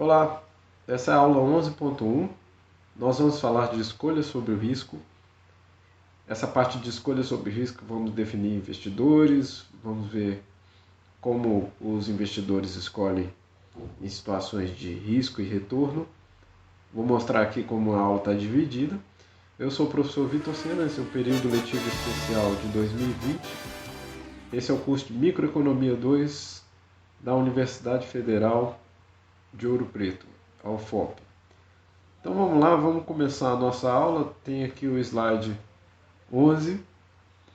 Olá, essa é a aula 11.1. Nós vamos falar de escolha sobre o risco. Essa parte de escolha sobre risco, vamos definir investidores, vamos ver como os investidores escolhem em situações de risco e retorno. Vou mostrar aqui como a aula está dividida. Eu sou o professor Vitor Sena, esse é o período letivo especial de 2020. Esse é o curso de Microeconomia 2 da Universidade Federal de Ouro Preto, a UFOP. Então vamos lá, vamos começar a nossa aula. Tem aqui o slide 11.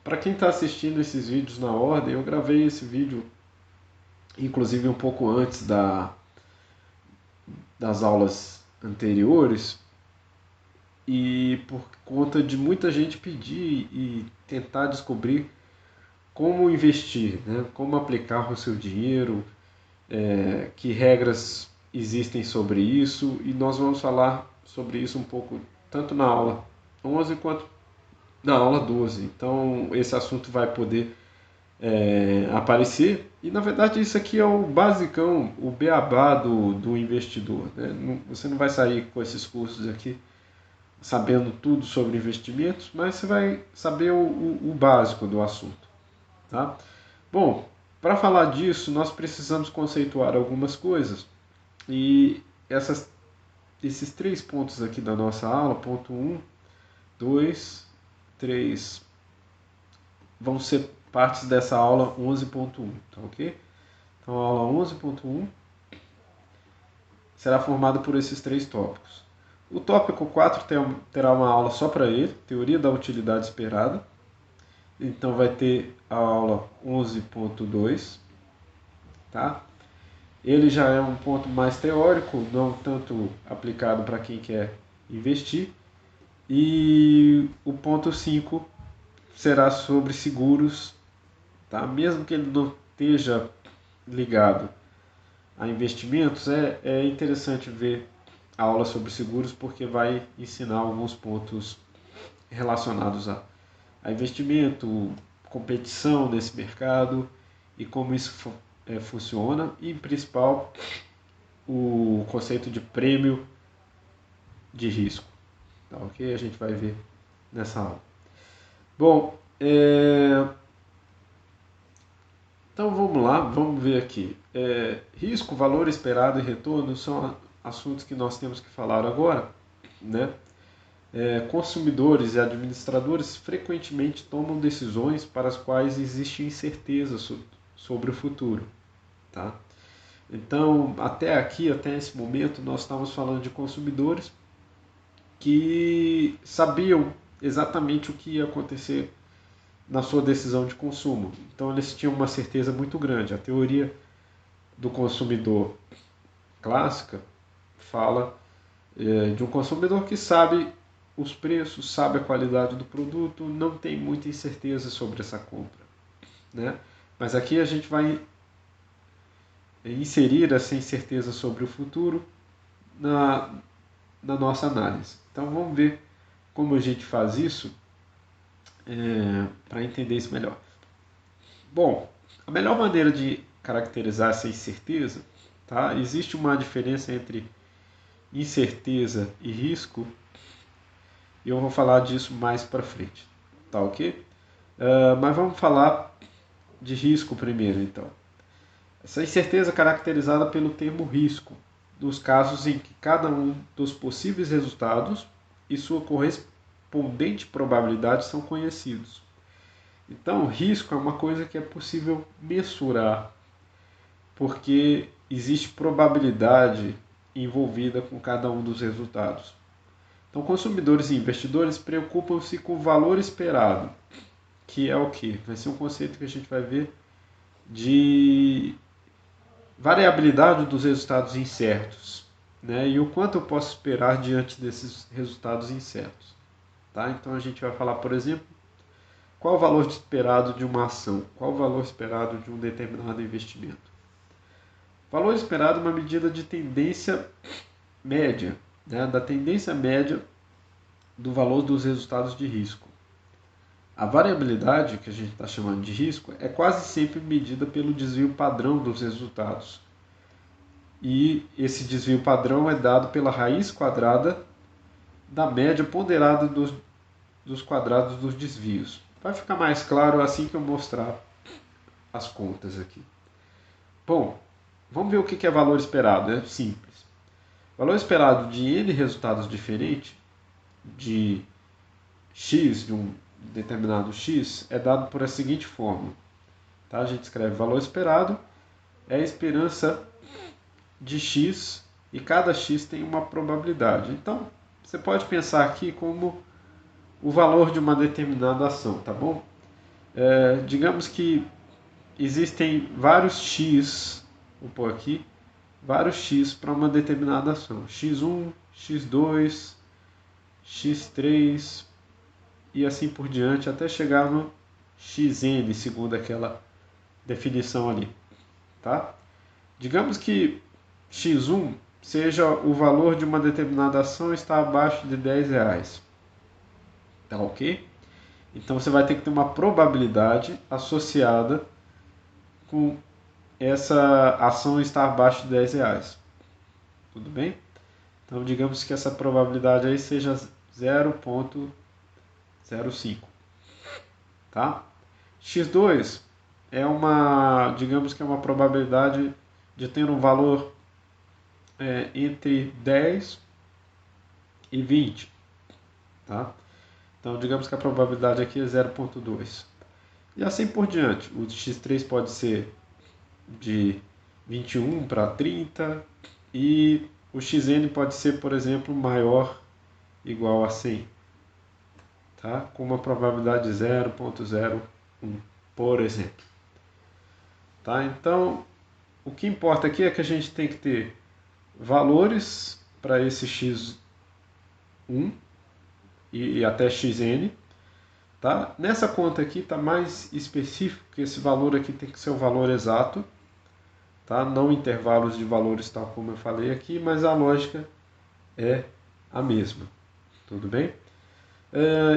Para quem está assistindo esses vídeos na ordem, eu gravei esse vídeo inclusive um pouco antes das aulas anteriores, e por conta de muita gente pedir e tentar descobrir como investir, né? Como aplicar o seu dinheiro, que regras existem sobre isso, e nós vamos falar sobre isso um pouco tanto na aula 11 quanto na aula 12. Então esse assunto vai poder aparecer, e na verdade isso aqui é o basicão, o beabá do investidor, né? Você não vai sair com esses cursos aqui sabendo tudo sobre investimentos, mas você vai saber o básico do assunto, tá? Bom, para falar disso, nós precisamos conceituar algumas coisas, e esses 3 pontos aqui da nossa aula, ponto 1, 2, 3, vão ser partes dessa aula 11.1, tá ok? Então a aula 11.1 será formada por esses 3 tópicos. O tópico 4 terá uma aula só para ele, teoria da utilidade esperada. Então vai ter a aula 11.2, tá? Ele já é um ponto mais teórico, não tanto aplicado para quem quer investir. E o ponto 5 será sobre seguros, tá? Mesmo que ele não esteja ligado a investimentos, é interessante ver a aula sobre seguros, porque vai ensinar alguns pontos relacionados a investimento, competição nesse mercado e como isso funciona, e em principal o conceito de prêmio de risco, tá ok? A gente vai ver nessa aula. Bom, então vamos lá, vamos ver aqui. Risco, valor esperado e retorno são assuntos que nós temos que falar agora, né? Consumidores e administradores frequentemente tomam decisões para as quais existe incerteza sobre o futuro, tá? Então, até aqui, até esse momento, nós estamos falando de consumidores que sabiam exatamente o que ia acontecer na sua decisão de consumo. Então, eles tinham uma certeza muito grande. A teoria do consumidor clássica fala de um consumidor que sabe os preços, sabe a qualidade do produto, não tem muita incerteza sobre essa compra, né? Mas aqui a gente vai inserir essa incerteza sobre o futuro na nossa análise. Então vamos ver como a gente faz isso para entender isso melhor. Bom, a melhor maneira de caracterizar essa incerteza, tá? Existe uma diferença entre incerteza e risco, e eu vou falar disso mais para frente, tá ok? Mas vamos falar de risco primeiro, então. Essa incerteza é caracterizada pelo termo risco, nos casos em que cada um dos possíveis resultados e sua correspondente probabilidade são conhecidos. Então, risco é uma coisa que é possível mensurar, porque existe probabilidade envolvida com cada um dos resultados. Então, consumidores e investidores preocupam-se com o valor esperado, que é o que? Vai ser um conceito que a gente vai ver de variabilidade dos resultados incertos, né? E o quanto eu posso esperar diante desses resultados incertos, tá? Então a gente vai falar, por exemplo, qual o valor esperado de uma ação, qual o valor esperado de um determinado investimento. Valor esperado é uma medida de tendência média, né? Da tendência média do valor dos resultados de risco. A variabilidade, que a gente está chamando de risco, é quase sempre medida pelo desvio padrão dos resultados, e esse desvio padrão é dado pela raiz quadrada da média ponderada dos quadrados dos desvios. Vai ficar mais claro assim que eu mostrar as contas aqui. Bom, vamos ver o que é valor esperado. É simples. Valor esperado de n resultados diferentes, de x, de um determinado x, é dado por a seguinte fórmula. Tá? A gente escreve valor esperado, é a esperança de x, e cada x tem uma probabilidade. Então, você pode pensar aqui como o valor de uma determinada ação, tá bom? Digamos que existem vários x, vou pôr aqui, vários x para uma determinada ação. x1, x2, x3 e assim por diante, até chegar no xn, segundo aquela definição ali. Tá? Digamos que x1 seja o valor de uma determinada ação está abaixo de R$10. Tá ok? Então você vai ter que ter uma probabilidade associada com essa ação estar abaixo de R$10. Tudo bem? Então digamos que essa probabilidade aí seja 0,05. Tá? x2 é digamos que é uma probabilidade de ter um valor entre 10 e 20. Tá? Então digamos que a probabilidade aqui é 0,2. E assim por diante. O x3 pode ser de 21 para 30 e o xn pode ser, por exemplo, maior ou igual a 100, tá? Com uma probabilidade de 0,01, por exemplo. Tá? Então, o que importa aqui é que a gente tem que ter valores para esse x1 e até xn. Tá? Nessa conta aqui está mais específico, que esse valor aqui tem que ser o valor exato, tá? Não intervalos de valores tal como eu falei aqui, mas a lógica é a mesma. Tudo bem?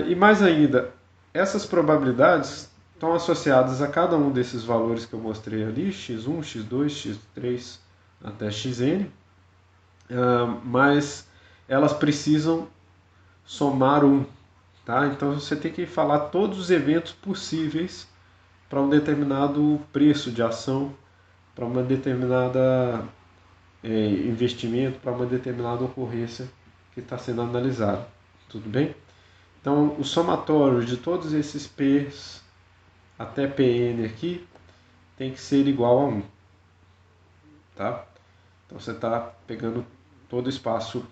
E mais ainda, essas probabilidades estão associadas a cada um desses valores que eu mostrei ali, x1, x2, x3 até xn, mas elas precisam somar 1. Tá? Então você tem que falar todos os eventos possíveis para um determinado preço de ação, para uma determinada investimento, para uma determinada ocorrência que está sendo analisada. Tudo bem? Então o somatório de todos esses P's até Pn aqui tem que ser igual a 1. Tá? Então você está pegando todo o espaço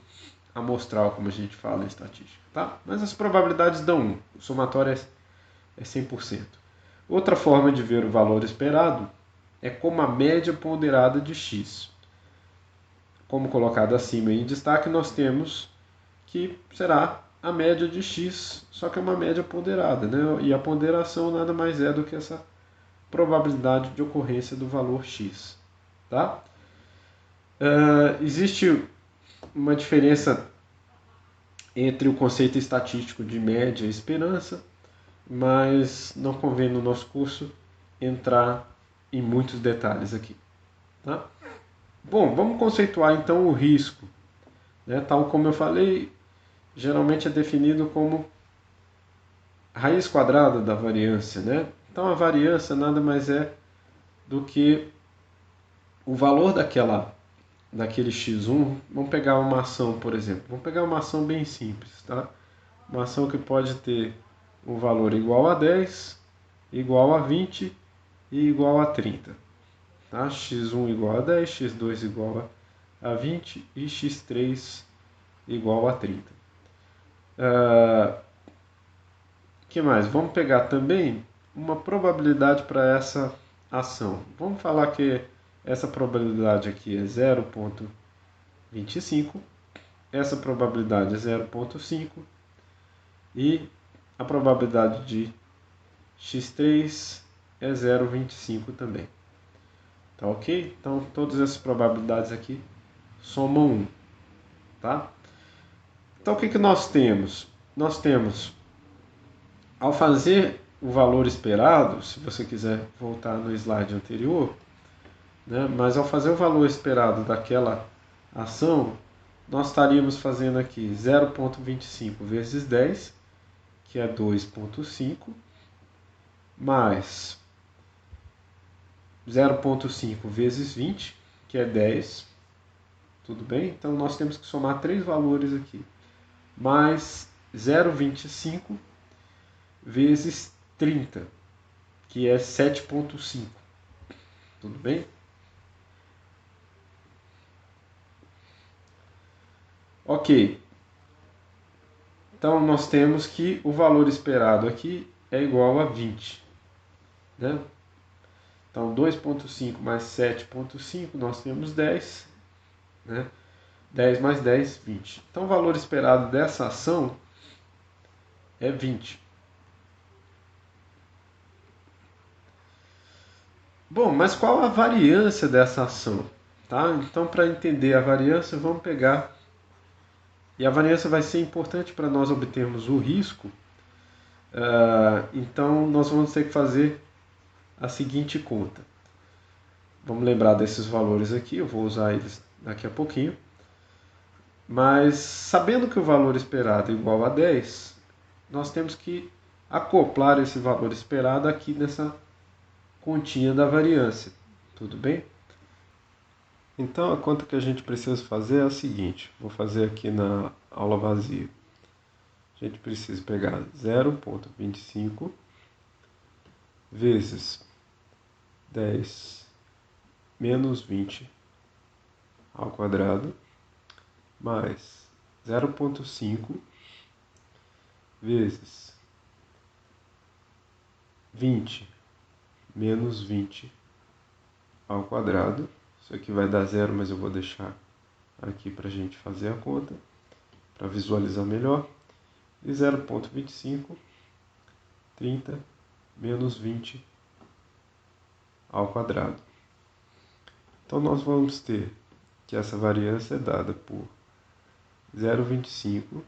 amostral, como a gente fala em estatística. Tá? Mas as probabilidades dão 1. O somatório é 100%. Outra forma de ver o valor esperado é como a média ponderada de x. Como colocado acima em destaque, nós temos que será a média de x, só que é uma média ponderada, né? E a ponderação nada mais é do que essa probabilidade de ocorrência do valor x. Tá? Existe uma diferença entre o conceito estatístico de média e esperança, mas não convém no nosso curso entrar em muitos detalhes aqui. Tá? Bom, vamos conceituar então o risco. Né? Tal como eu falei, geralmente é definido como raiz quadrada da variância. Né? Então a variância nada mais é do que o valor daquele x1. Vamos pegar uma ação, por exemplo. Vamos pegar uma ação bem simples. Tá? Uma ação que pode ter um valor igual a 10, igual a 20 e igual a 30. Tá? x1 igual a 10, x2 igual a 20 e x3 igual a 30. Que mais? Vamos pegar também uma probabilidade para essa ação. Vamos falar que essa probabilidade aqui é 0,25, essa probabilidade é 0,5 e a probabilidade de x3 é 0,25 também. Tá ok? Então todas essas probabilidades aqui somam 1. Tá? Então o que nós temos? Nós temos, ao fazer o valor esperado, se você quiser voltar no slide anterior, né? Mas ao fazer o valor esperado daquela ação, nós estaríamos fazendo aqui 0,25 vezes 10, que é 2,5, mais 0,5 vezes 20, que é 10, tudo bem? Então nós temos que somar três valores aqui, mais 0,25 vezes 30, que é 7,5, tudo bem? Ok, então nós temos que o valor esperado aqui é igual a 20, né? Então 2,5 mais 7,5 nós temos 10, né? 10 mais 10, 20. Então o valor esperado dessa ação é 20. Bom, mas qual a variância dessa ação? Tá? Então, para entender a variância, vamos pegar. E a variância vai ser importante para nós obtermos o risco. Então, nós vamos ter que fazer a seguinte conta. Vamos lembrar desses valores aqui, eu vou usar eles daqui a pouquinho. Mas, sabendo que o valor esperado é igual a 10, nós temos que acoplar esse valor esperado aqui nessa continha da variância. Tudo bem? Então a conta que a gente precisa fazer é a seguinte, vou fazer aqui na aula vazia. A gente precisa pegar 0,25 vezes 10 menos 20 ao quadrado, mais 0,5 vezes 20 menos 20 ao quadrado. Isso aqui vai dar zero, mas eu vou deixar aqui para a gente fazer a conta, para visualizar melhor. E 0,25, 30 menos 20 ao quadrado. Então nós vamos ter que essa variância é dada por 0,25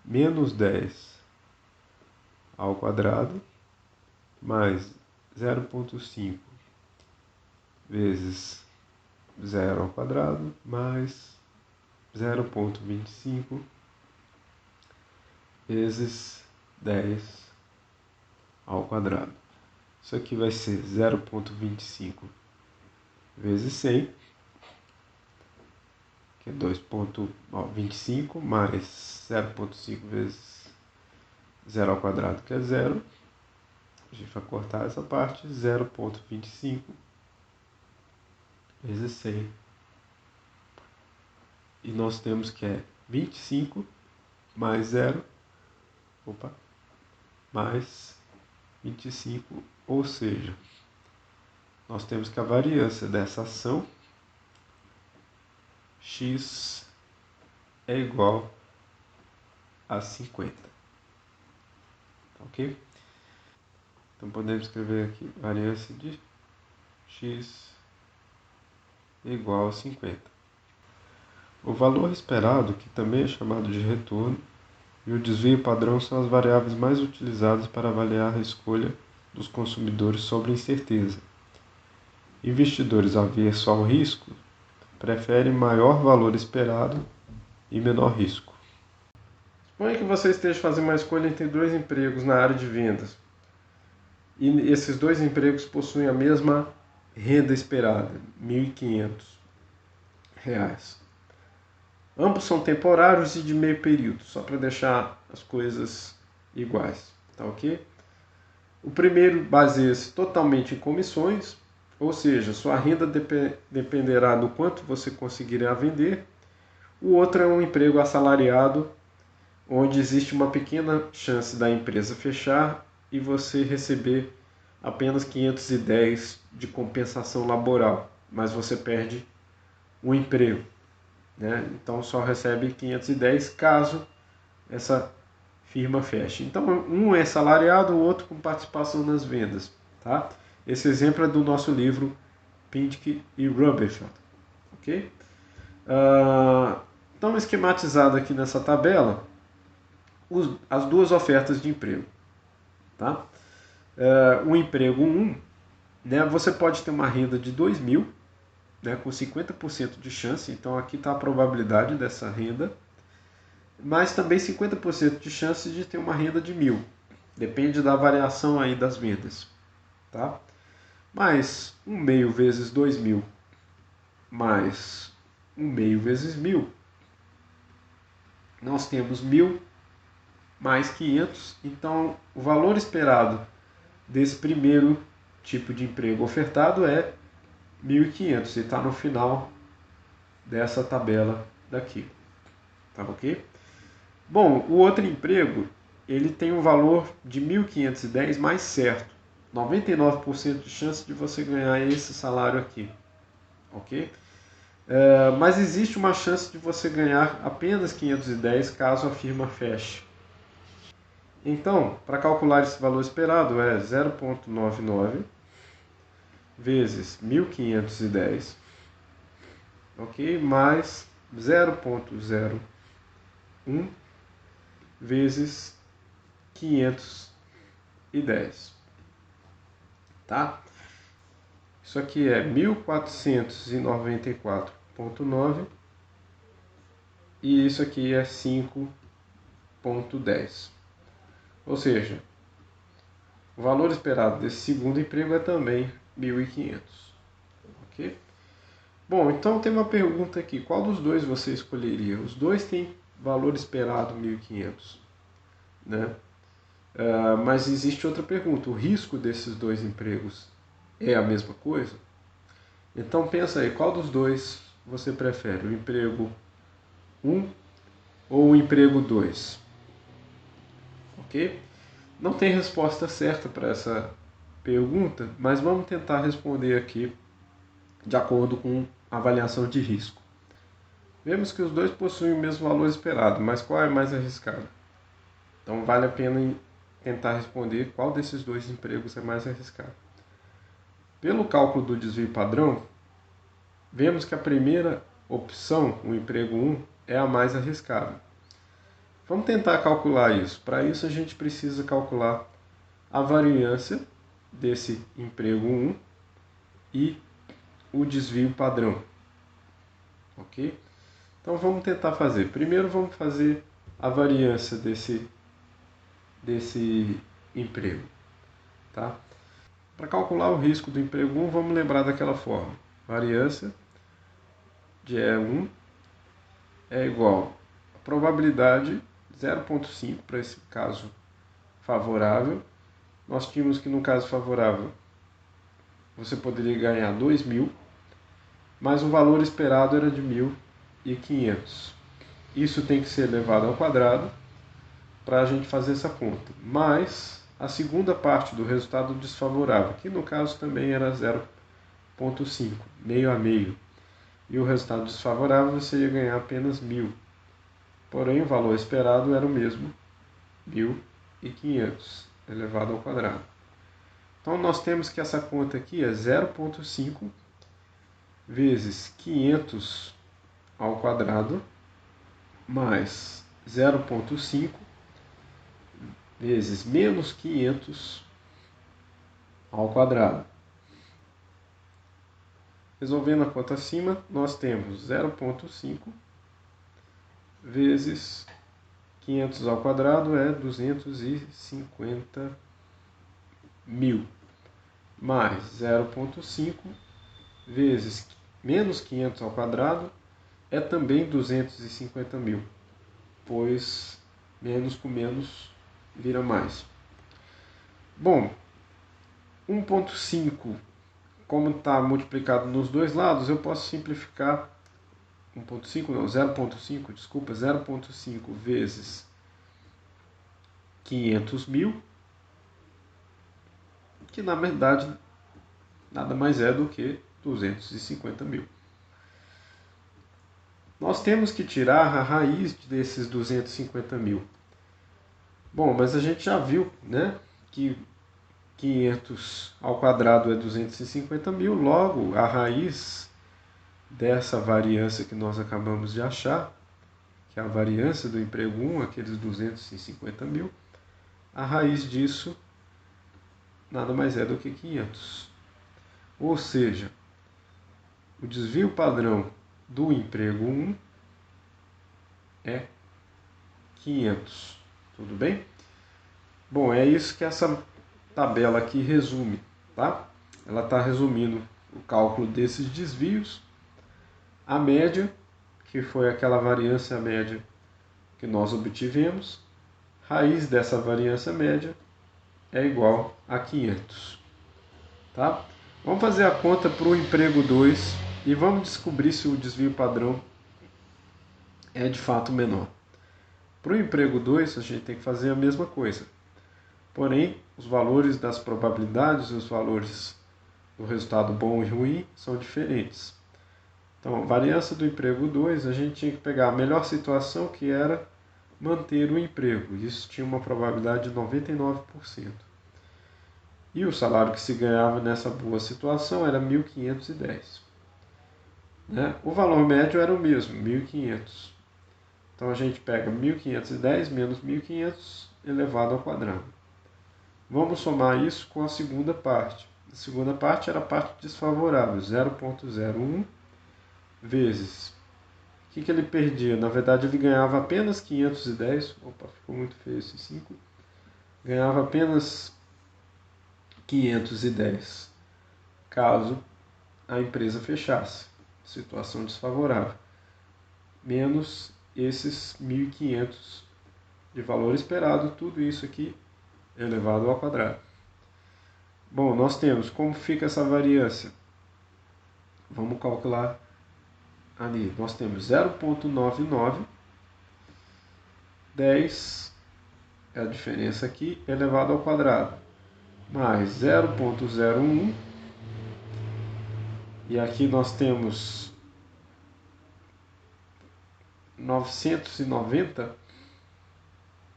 menos 10 ao quadrado mais 0,5 vezes 0 ao quadrado mais 0,25 vezes 10 ao quadrado. Isso aqui vai ser 0,25 vezes 100, que é 2,25, mais 0,5 vezes 0 ao quadrado, que é 0. A gente vai cortar essa parte, 0,25 vezes 100. E nós temos que é 25 mais 0, mais 25, ou seja, nós temos que a variância dessa ação, x é igual a 50. Ok? Então podemos escrever aqui variância de x igual a 50. O valor esperado, que também é chamado de retorno, e o desvio padrão são as variáveis mais utilizadas para avaliar a escolha dos consumidores sobre incerteza. Investidores aversos ao risco preferem maior valor esperado e menor risco. Suponha que você esteja fazendo uma escolha entre dois empregos na área de vendas. E esses dois empregos possuem a mesma renda esperada, R$ 1.500. Ambos são temporários e de meio período, só para deixar as coisas iguais, tá ok? O primeiro baseia-se totalmente em comissões, ou seja, sua renda dependerá do quanto você conseguirá vender. O outro é um emprego assalariado, onde existe uma pequena chance da empresa fechar e você receber apenas 510 de compensação laboral, mas você perde o emprego, né? Então só recebe 510 caso essa firma feche. Então um é salariado, o outro com participação nas vendas, tá? Esse exemplo é do nosso livro Pindke e Rubberfeld, ok? Então esquematizado aqui nessa tabela as duas ofertas de emprego, tá? O emprego 1 né, você pode ter uma renda de 2.000, né, com 50% de chance, então aqui está a probabilidade dessa renda, mas também 50% de chance de ter uma renda de 1.000, depende da variação aí das vendas, tá? Mas 1/2 vezes 2.000 mais 1/2 vezes 1.000, nós temos 1.000 mais 500, então o valor esperado desse primeiro tipo de emprego ofertado é 1.500 e está no final dessa tabela daqui, tá ok? Bom, o outro emprego, ele tem um valor de 1.510 mais certo, 99% de chance de você ganhar esse salário aqui, ok? Mas existe uma chance de você ganhar apenas 510 caso a firma feche. Então, para calcular esse valor esperado é 0,99 vezes 1.510, ok? Mais 0,01 vezes 510, tá? Isso aqui é 1.494,9 e isso aqui é 5,10. Ou seja, o valor esperado desse segundo emprego é também 1.500, ok? Bom, então tem uma pergunta aqui, qual dos dois você escolheria? Os dois têm valor esperado 1.500, né? Mas existe outra pergunta, o risco desses dois empregos é a mesma coisa? Então pensa aí, qual dos dois você prefere, o emprego 1 ou o emprego 2? Ok? Não tem resposta certa para essa pergunta, mas vamos tentar responder aqui de acordo com a avaliação de risco. Vemos que os dois possuem o mesmo valor esperado, mas qual é mais arriscado? Então vale a pena tentar responder qual desses dois empregos é mais arriscado. Pelo cálculo do desvio padrão, vemos que a primeira opção, o emprego 1, é a mais arriscada. Vamos tentar calcular isso. Para isso a gente precisa calcular a variância desse emprego 1 e o desvio padrão. Ok? Então vamos tentar fazer. Primeiro vamos fazer a variância desse emprego. Tá? Para calcular o risco do emprego 1, vamos lembrar daquela forma. Variância de E1 é igual a probabilidade 0,5 para esse caso favorável. Nós tínhamos que no caso favorável você poderia ganhar 2.000, mas o valor esperado era de 1.500. Isso tem que ser elevado ao quadrado para a gente fazer essa conta. Mas a segunda parte do resultado desfavorável, que no caso também era 0,5, meio a meio. E o resultado desfavorável você ia ganhar apenas 1.000. Porém, o valor esperado era o mesmo, 1.500 elevado ao quadrado. Então, nós temos que essa conta aqui é 0,5 vezes 500 ao quadrado mais 0,5 vezes menos 500 ao quadrado. Resolvendo a conta acima, nós temos 0,5 vezes 500 ao quadrado é 250.000, mais 0,5 vezes menos 500 ao quadrado é também 250.000, pois menos com menos vira mais. Bom, 1,5, como está multiplicado nos dois lados, eu posso simplificar 1,5 não, 0,5, desculpa, 0,5 vezes 500.000, que na verdade nada mais é do que 250.000. Nós temos que tirar a raiz desses 250.000. Bom, mas a gente já viu, né, que 500 ao quadrado é 250.000, logo a raiz dessa variância que nós acabamos de achar, que é a variância do emprego 1, aqueles 250.000, a raiz disso nada mais é do que 500. Ou seja, o desvio padrão do emprego 1 é 500. Tudo bem? Bom, é isso que essa tabela aqui resume, tá? Ela está resumindo o cálculo desses desvios, a média, que foi aquela variância média que nós obtivemos, raiz dessa variância média é igual a 500. Tá? Vamos fazer a conta para o emprego 2 e vamos descobrir se o desvio padrão é de fato menor. Para o emprego 2, a gente tem que fazer a mesma coisa. Porém, os valores das probabilidades e os valores do resultado bom e ruim são diferentes. Então, a variância do emprego 2, a gente tinha que pegar a melhor situação, que era manter o emprego. Isso tinha uma probabilidade de 99%. E o salário que se ganhava nessa boa situação era 1.510. Né? O valor médio era o mesmo, 1.500. Então a gente pega 1.510 menos 1.500 elevado ao quadrado. Vamos somar isso com a segunda parte. A segunda parte era a parte desfavorável, 0,01 vezes. O que ele perdia? Na verdade, ele ganhava apenas 510. Opa, ficou muito feio esse 5. Ganhava apenas 510 caso a empresa fechasse. Situação desfavorável. Menos esses 1.500 de valor esperado, tudo isso aqui elevado ao quadrado. Bom, nós temos como fica essa variância. Vamos calcular ali. Nós temos 0,99, 10 é a diferença aqui, elevado ao quadrado, mais 0,01, e aqui nós temos 990,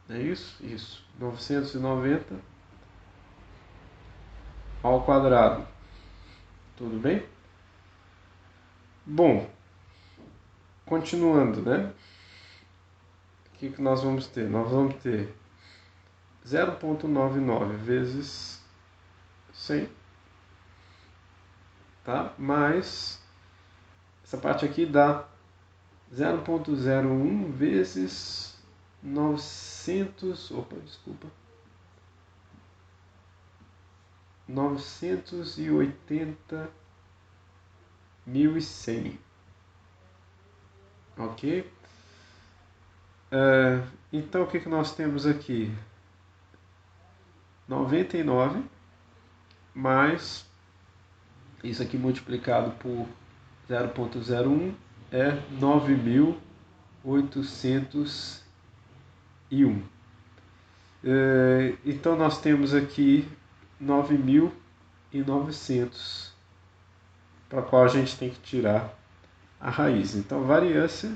é isso? Isso, 990 ao quadrado. Tudo bem? Bom, continuando, né? O que nós vamos ter? Nós vamos ter 0,99 vezes 100, tá? Mais essa parte aqui dá 0,01 vezes 900, opa, desculpa, 980.100, ok? Então o que nós temos aqui? 99 mais isso aqui multiplicado por 0,01 é 9.801. Então nós temos aqui 9.900, para a qual a gente tem que tirar a raiz. Então variância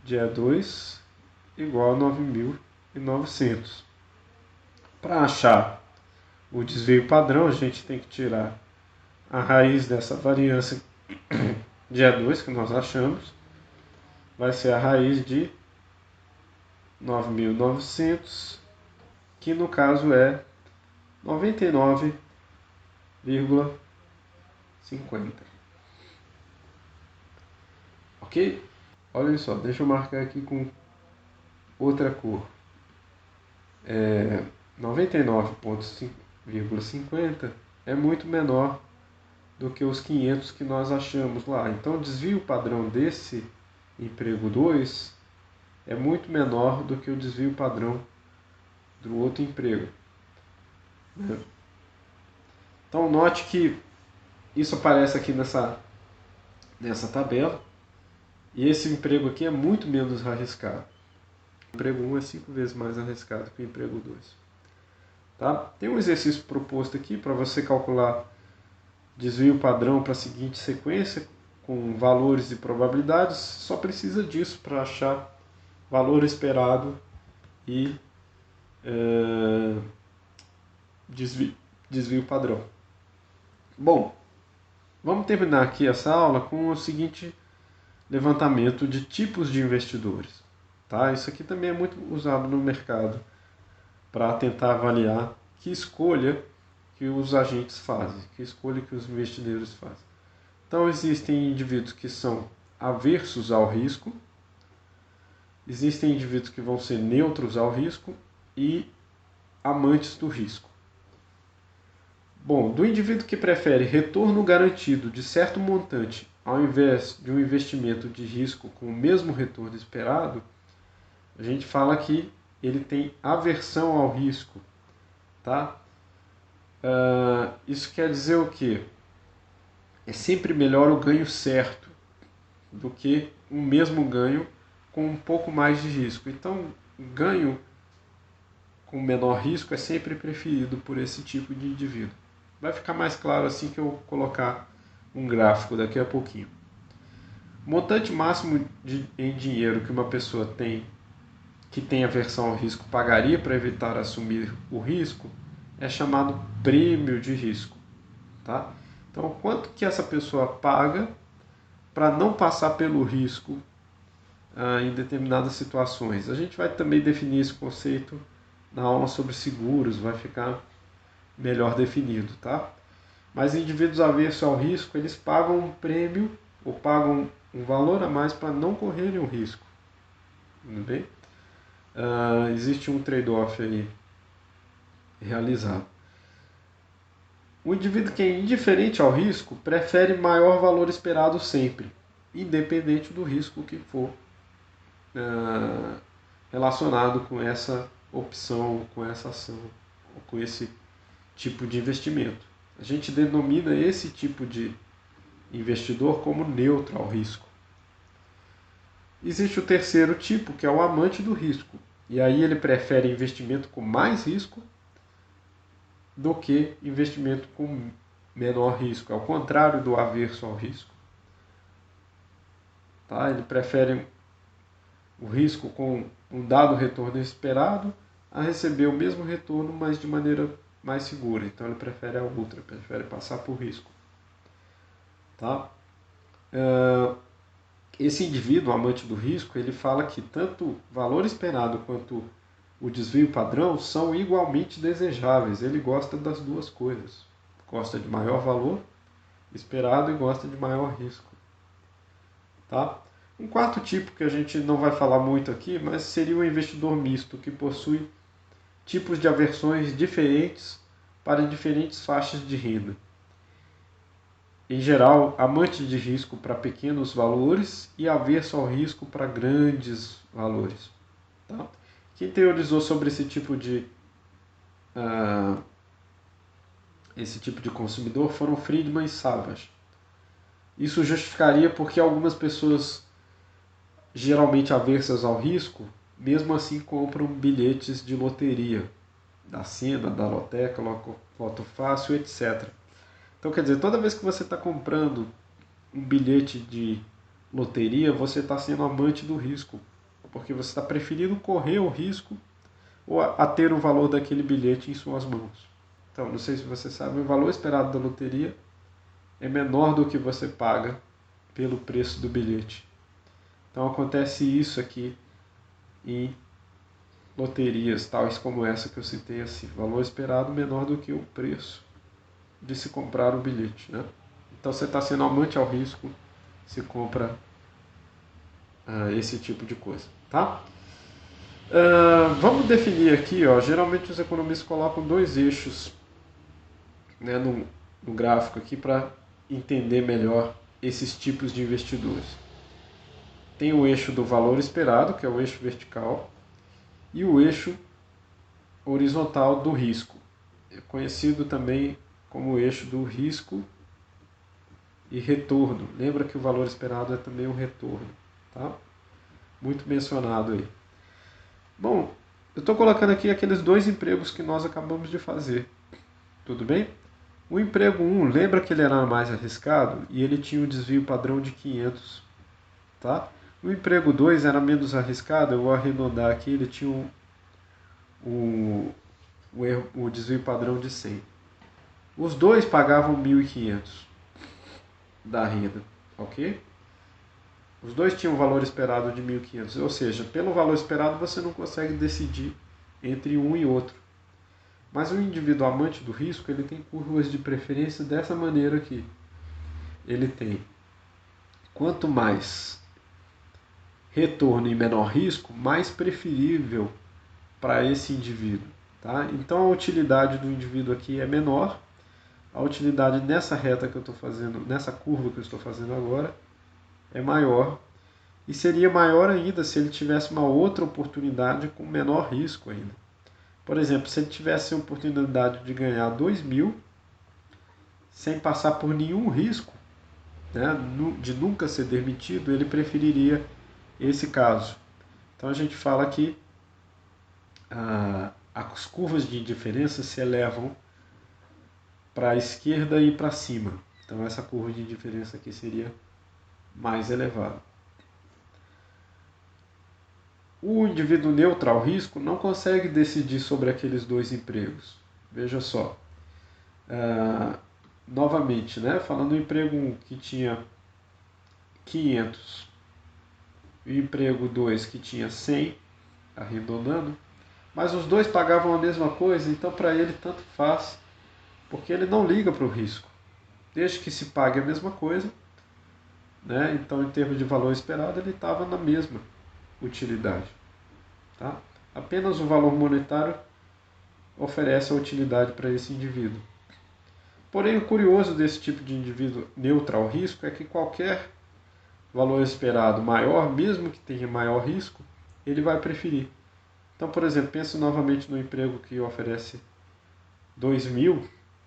de E2 igual a 9.900. Para achar o desvio padrão, a gente tem que tirar a raiz dessa variância de E2 que nós achamos. Vai ser a raiz de 9.900, que no caso é 99,50. Ok? Olha só, deixa eu marcar aqui com outra cor. 99,50 é muito menor do que os 500 que nós achamos lá. Então, o desvio padrão desse emprego 2 é muito menor do que o desvio padrão do outro emprego. Então, note que isso aparece aqui nessa tabela. E esse emprego aqui é muito menos arriscado. O emprego 1 é 5 vezes mais arriscado que o emprego 2. Tá? Tem um exercício proposto aqui para você calcular desvio padrão para a seguinte sequência, com valores e probabilidades. Só precisa disso para achar valor esperado e desvio padrão. Bom, vamos terminar aqui essa aula com o seguinte levantamento de tipos de investidores. Tá? Isso aqui também é muito usado no mercado para tentar avaliar que escolha que os agentes fazem, que escolha que os investidores fazem. Então existem indivíduos que são aversos ao risco, existem indivíduos que vão ser neutros ao risco e amantes do risco. Bom, do indivíduo que prefere retorno garantido de certo montante ao invés de um investimento de risco com o mesmo retorno esperado, a gente fala que ele tem aversão ao risco, tá? Isso quer dizer o quê? É sempre melhor o ganho certo do que o mesmo ganho com um pouco mais de risco. Então, o ganho com menor risco é sempre preferido por esse tipo de indivíduo. Vai ficar mais claro assim que eu colocar um gráfico daqui a pouquinho. O montante máximo em dinheiro que uma pessoa tem que tem aversão ao risco pagaria para evitar assumir o risco é chamado prêmio de risco, tá? Então, quanto que essa pessoa paga para não passar pelo risco em determinadas situações? A gente vai também definir esse conceito na aula sobre seguros, vai ficar melhor definido, tá? Mas indivíduos aversos ao risco, eles pagam um prêmio ou pagam um valor a mais para não correrem o risco, tudo bem? Existe um trade-off aí realizado. O indivíduo que é indiferente ao risco prefere maior valor esperado sempre, independente do risco que for relacionado com essa opção, com essa ação, ou com esse tipo de investimento. A gente denomina esse tipo de investidor como neutro ao risco. Existe o terceiro tipo, que é o amante do risco. E aí ele prefere investimento com mais risco do que investimento com menor risco. É o contrário do averso ao risco. Tá? Ele prefere o risco com um dado retorno esperado a receber o mesmo retorno, mas de maneira mais segura. Então ele prefere a outra, prefere passar por risco. Tá? Esse indivíduo, amante do risco, ele fala que tanto o valor esperado quanto o desvio padrão são igualmente desejáveis. Ele gosta das duas coisas. Gosta de maior valor esperado e gosta de maior risco. Tá? Um quarto tipo que a gente não vai falar muito aqui, mas seria o investidor misto, que possui tipos de aversões diferentes para diferentes faixas de renda. Em geral, amante de risco para pequenos valores e averso ao risco para grandes valores. Tá? Quem teorizou sobre esse tipo de consumidor foram Friedman e Savage. Isso justificaria porque algumas pessoas geralmente aversas ao risco, mesmo assim compram bilhetes de loteria, da Sena, da Loteca, Loto Fácil, etc. Então, quer dizer, toda vez que você está comprando um bilhete de loteria, você está sendo amante do risco, porque você está preferindo correr o risco ou a ter o valor daquele bilhete em suas mãos. Então, não sei se você sabe, o valor esperado da loteria é menor do que você paga pelo preço do bilhete. Então, acontece isso aqui em loterias, tais como essa que eu citei assim, valor esperado menor do que o preço de se comprar o bilhete, né? Então você está sendo amante ao risco se compra esse tipo de coisa, tá? Vamos definir aqui, ó, geralmente os economistas colocam dois eixos, né, no gráfico aqui para entender melhor esses tipos de investidores. Tem o eixo do valor esperado, que é o eixo vertical, e o eixo horizontal do risco, é conhecido também como o eixo do risco e retorno. Lembra que o valor esperado é também um retorno, tá? Muito mencionado aí. Bom, eu estou colocando aqui aqueles dois empregos que nós acabamos de fazer, tudo bem? O emprego 1, lembra que ele era mais arriscado e ele tinha um desvio padrão de 500, tá? O emprego 2 era menos arriscado, eu vou arredondar aqui, ele tinha o desvio padrão de 100. Os dois pagavam 1.500 da renda, ok? Os dois tinham um valor esperado de 1.500, ou seja, pelo valor esperado você não consegue decidir entre um e outro. Mas o indivíduo amante do risco, ele tem curvas de preferência dessa maneira aqui. Ele tem, quanto mais retorno e menor risco, mais preferível para esse indivíduo. Tá? Então a utilidade do indivíduo aqui é menor, a utilidade nessa reta que eu estou fazendo, nessa curva que eu estou fazendo agora, é maior. E seria maior ainda se ele tivesse uma outra oportunidade com menor risco ainda. Por exemplo, se ele tivesse a oportunidade de ganhar 2.000 sem passar por nenhum risco, né, de nunca ser demitido, ele preferiria esse caso. Então a gente fala que as curvas de indiferença se elevam para a esquerda e para cima. Então essa curva de indiferença aqui seria mais elevada. O indivíduo neutro ao risco não consegue decidir sobre aqueles dois empregos. Veja só. Novamente, né, falando do emprego 1 que tinha 500 e o emprego 2 que tinha 100, arredondando, mas os dois pagavam a mesma coisa, então para ele tanto faz, porque ele não liga para o risco. Desde que se pague a mesma coisa, né, então em termos de valor esperado ele estava na mesma utilidade. Tá? Apenas o valor monetário oferece a utilidade para esse indivíduo. Porém, o curioso desse tipo de indivíduo neutro ao risco é que qualquer valor esperado maior, mesmo que tenha maior risco, ele vai preferir. Então, por exemplo, pense novamente no emprego que oferece 2.000,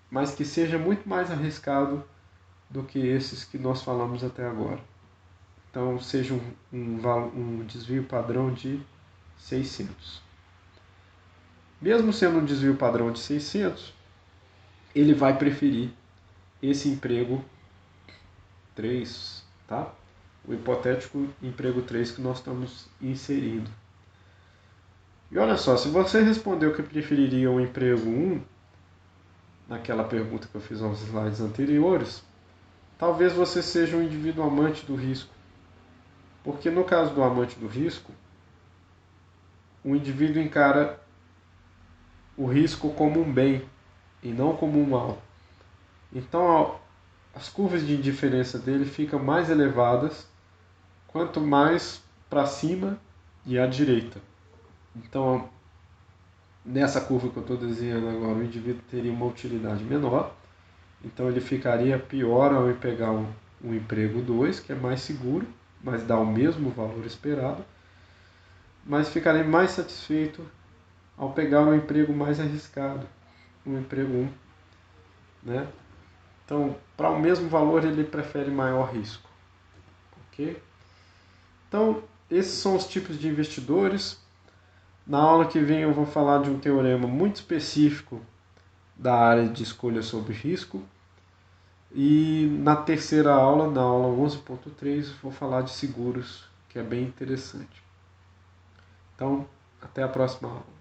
mas que seja muito mais arriscado do que esses que nós falamos até agora. Então, seja um desvio padrão de 600. Mesmo sendo um desvio padrão de 600, ele vai preferir esse emprego 3, tá? O hipotético emprego 3 que nós estamos inserindo. E olha só, se você respondeu que preferiria o emprego 1, naquela pergunta que eu fiz aos slides anteriores, talvez você seja um indivíduo amante do risco. Porque no caso do amante do risco, o indivíduo encara o risco como um bem e não como um mal. Então, as curvas de indiferença dele ficam mais elevadas quanto mais para cima e à direita. Então, nessa curva que eu estou desenhando agora, o indivíduo teria uma utilidade menor, então ele ficaria pior ao pegar um emprego 2, que é mais seguro, mas dá o mesmo valor esperado, mas ficaria mais satisfeito ao pegar um emprego mais arriscado, um emprego 1. Né? Então, para o mesmo valor, ele prefere maior risco. Ok? Então, esses são os tipos de investidores. Na aula que vem eu vou falar de um teorema muito específico da área de escolha sobre risco. E na terceira aula, na aula 11.3, vou falar de seguros, que é bem interessante. Então, até a próxima aula.